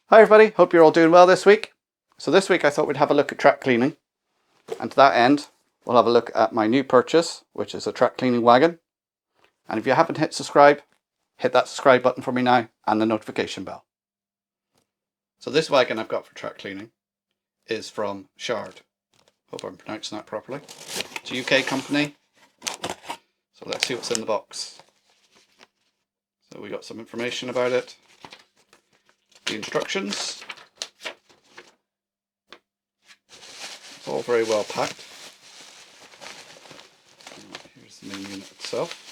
Hi everybody, hope you're all doing well this week. So this week I thought we'd have a look at track cleaning, and to that end we'll have a look at my new purchase, which is a track cleaning wagon. And if you haven't hit subscribe, hit that subscribe button for me now and the notification bell. So this wagon I've got for track cleaning is from Sharge. Hope I'm pronouncing that properly. It's a UK company. So let's see what's in the box. So we got some information about it. The instructions. It's all very well packed. Here's the main unit itself.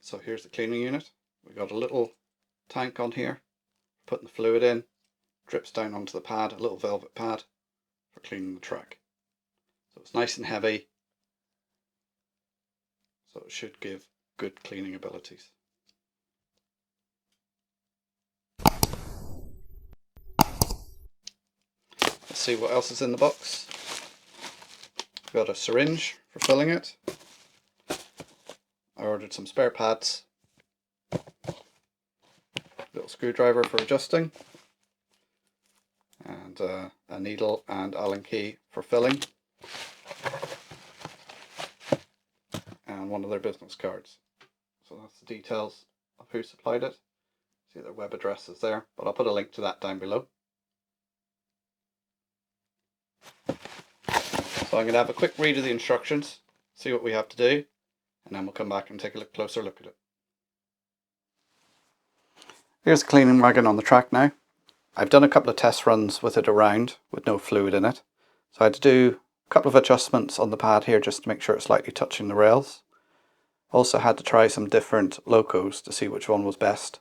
So here's the cleaning unit. We've got a little tank on here, putting the fluid in, drips down onto the pad, a little velvet pad for cleaning the track. So it's nice and heavy, so it should give good cleaning abilities. Let's see what else is in the box. We've got a syringe for filling it. I ordered some spare pads, little screwdriver for adjusting, and a needle and Allen key for filling, and one of their business cards. So that's the details of who supplied it. See, their web address is there, but I'll put a link to that down below. So I'm going to have a quick read of the instructions, see what we have to do, and then we'll come back and take a closer look at it. Here's the cleaning wagon on the track now. I've done a couple of test runs with it around with no fluid in it. So I had to do a couple of adjustments on the pad here just to make sure it's slightly touching the rails. Also had to try some different locos to see which one was best.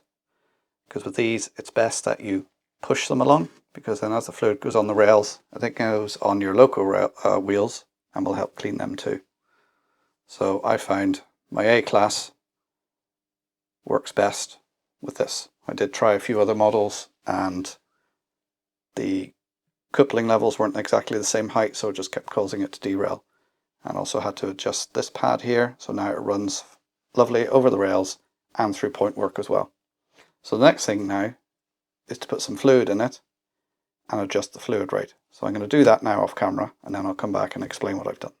Because with these, it's best that you push them along, because then as the fluid goes on the rails, I think it goes on your loco wheels and will help clean them too. So I found my A-class works best with this. I did try a few other models and the coupling levels weren't exactly the same height, so it just kept causing it to derail. And also had to adjust this pad here, so now it runs lovely over the rails and through point work as well. So the next thing now is to put some fluid in it and adjust the fluid rate. So I'm going to do that now off camera, and then I'll come back and explain what I've done.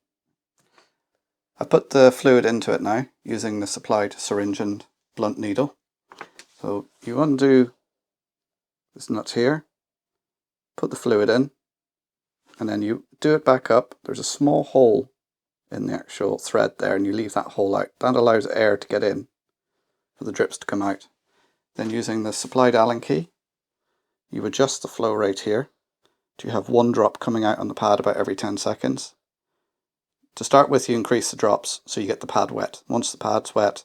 I put the fluid into it now using the supplied syringe and blunt needle. So you undo this nut here, put the fluid in, and then you do it back up. There's a small hole in the actual thread there, and you leave that hole out. That allows air to get in for the drips to come out. Then using the supplied Allen key, you adjust the flow rate here to have one drop coming out on the pad about every 10 seconds. To start with, you increase the drops so you get the pad wet. Once the pad's wet,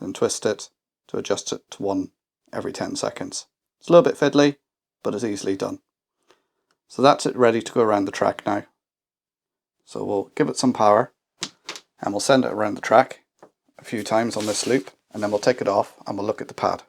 then twist it to adjust it to one every 10 seconds. It's a little bit fiddly, but it's easily done. So that's it, ready to go around the track now. So we'll give it some power and we'll send it around the track a few times on this loop, and then we'll take it off and we'll look at the pad.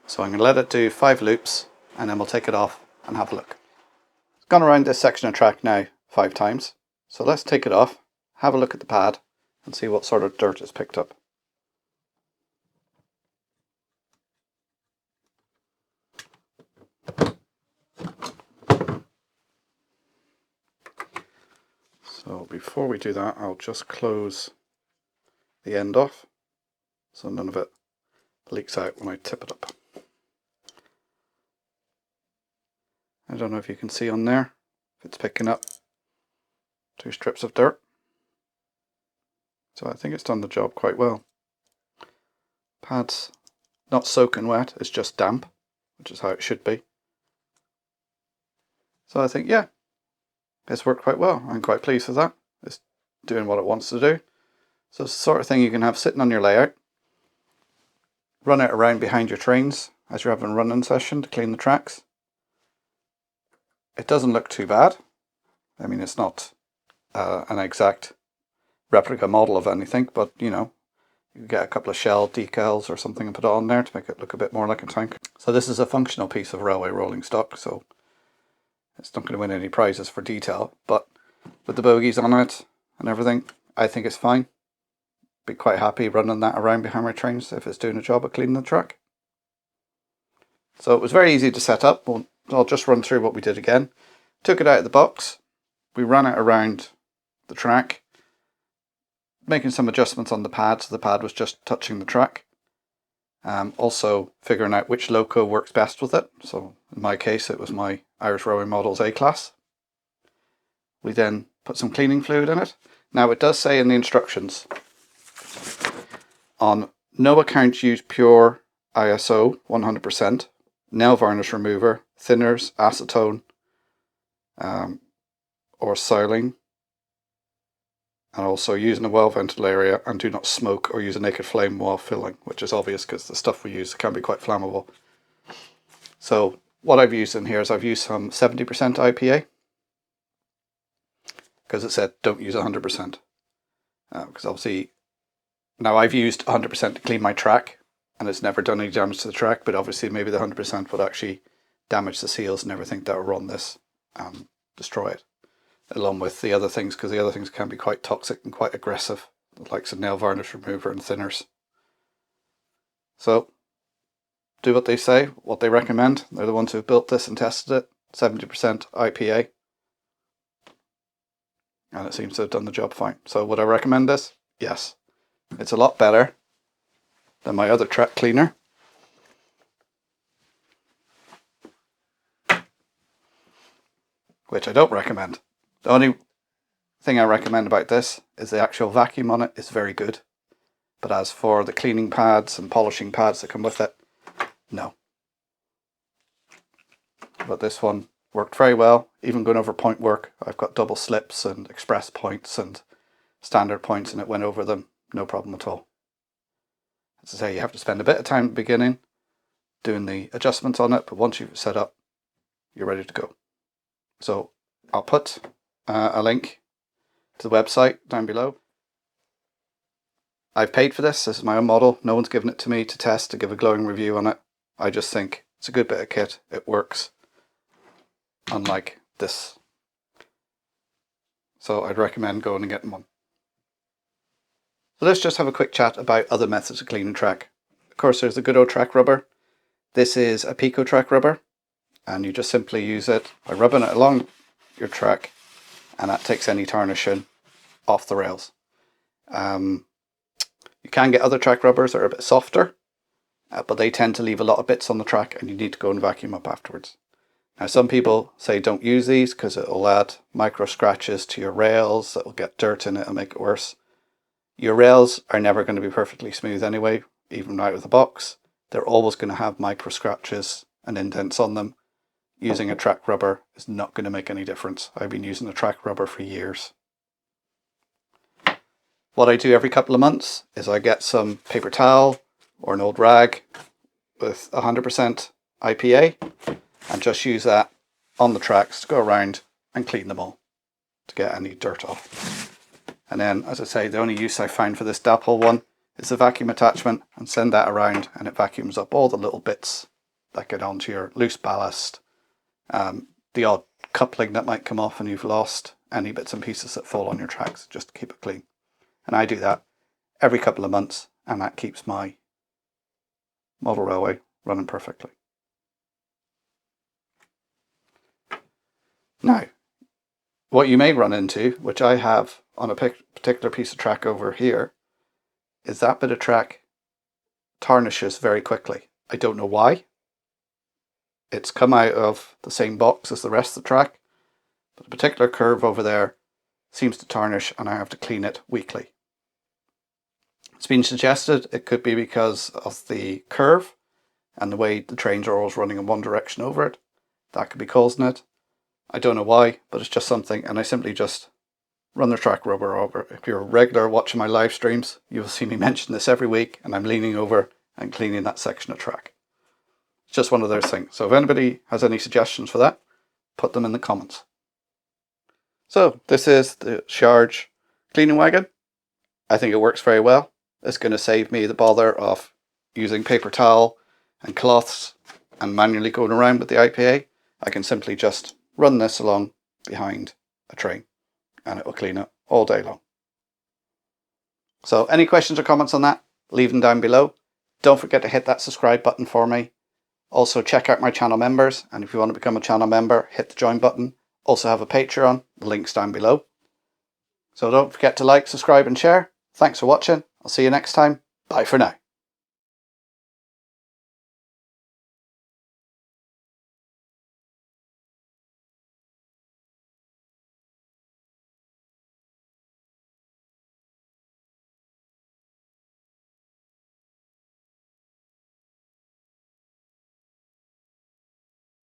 So I'm going to let it do 5 loops and then we'll take it off and have a look. It's gone around this section of track now 5 times. So let's take it off, have a look at the pad and see what sort of dirt is picked up. So before we do that, I'll just close the end off so none of it leaks out when I tip it up. I don't know if you can see on there if it's picking up 2 strips of dirt. So I think it's done the job quite well. Pad's not soaking wet, it's just damp, which is how it should be. So I think, yeah, it's worked quite well. I'm quite pleased with that. It's doing what it wants to do. So it's the sort of thing you can have sitting on your layout, run it around behind your trains as you're having a running session to clean the tracks. it doesn't look too bad. I mean, it's not an exact replica model of anything, but you know, you get a couple of shell decals or something and put it on there to make it look a bit more like a tank. So this is a functional piece of railway rolling stock, so it's not going to win any prizes for detail, but with the bogies on it and everything, I think it's fine. Be quite happy running that around behind my trains if it's doing a job of cleaning the track. So it was very easy to set up. I'll just run through what we did again. Took it out of the box. We ran it around the track, making some adjustments on the pad, so the pad was just touching the track. Also figuring out which loco works best with it. So in my case, it was my Irish Railway Models A-Class. We then put some cleaning fluid in it. Now it does say in the instructions, on no account use pure ISO 100%, nail varnish remover, thinners, acetone, or siling. And also use in a well-ventilated area, and do not smoke or use a naked flame while filling, which is obvious because the stuff we use can be quite flammable. So what I've used in here is I've used some 70% IPA, because it said don't use 100%. Because obviously, now I've used 100% to clean my track, and it's never done any damage to the track, but obviously maybe the 100% would actually damage the seals and everything that are on this and destroy it, along with the other things, because the other things can be quite toxic and quite aggressive, the likes of nail varnish remover and thinners. So do what they say, what they recommend. They're the ones who built this and tested it. 70% IPA, and it seems to have done the job fine. So would I recommend this? Yes. It's a lot better than my other track cleaner, which I don't recommend. The only thing I recommend about this is the actual vacuum on it is very good. But as for the cleaning pads and polishing pads that come with it, no. But this one worked very well. Even going over point work, I've got double slips and express points and standard points, and it went over them, no problem at all. As I say, you have to spend a bit of time at the beginning doing the adjustments on it, but once you've set up, you're ready to go. So I'll put a link to the website down below. I've paid for this. This is my own model. No one's given it to me to test, to give a glowing review on it. I just think it's a good bit of kit. It works, unlike this. So I'd recommend going and getting one. So let's just have a quick chat about other methods of cleaning track. Of course, there's the good old track rubber. This is a Pico track rubber, and you just simply use it by rubbing it along your track, and that takes any tarnishing off the rails. You can get other track rubbers that are a bit softer, but they tend to leave a lot of bits on the track, and you need to go and vacuum up afterwards. Now, some people say don't use these because it will add micro scratches to your rails, that will get dirt in it and make it worse. Your rails are never going to be perfectly smooth anyway, even out of the box. They're always going to have micro scratches and indents on them. Using a track rubber is not going to make any difference. I've been using a track rubber for years. What I do every couple of months is I get some paper towel or an old rag with 100% IPA and just use that on the tracks to go around and clean them all to get any dirt off. And then, as I say, the only use I find for this dapple one is the vacuum attachment, and send that around and it vacuums up all the little bits that get onto your loose ballast, the odd coupling that might come off and you've lost, any bits and pieces that fall on your tracks, just to keep it clean. And I do that every couple of months, and that keeps my model railway running perfectly. Now, what you may run into, which I have on a particular piece of track over here, is that bit of track tarnishes very quickly. I don't know why. It's come out of the same box as the rest of the track, but a particular curve over there seems to tarnish, and I have to clean it weekly. It's been suggested it could be because of the curve and the way the trains are always running in one direction over it. That could be causing it. I don't know why, but it's just something, and I simply just run the track rubber over. If you're a regular watching my live streams, you'll see me mention this every week, and I'm leaning over and cleaning that section of track. It's just one of those things. So if anybody has any suggestions for that, put them in the comments. So this is the Sharge Cleaning Wagon. I think it works very well. It's going to save me the bother of using paper towel and cloths and manually going around with the IPA. I can simply just run this along behind a train and it will clean it all day long. So any questions or comments on that, leave them down below. Don't forget to hit that subscribe button for me. Also check out my channel members, and if you want to become a channel member, hit the join button. Also have a Patreon, the link's down below. So don't forget to like, subscribe and share. Thanks for watching. I'll see you next time. Bye for now.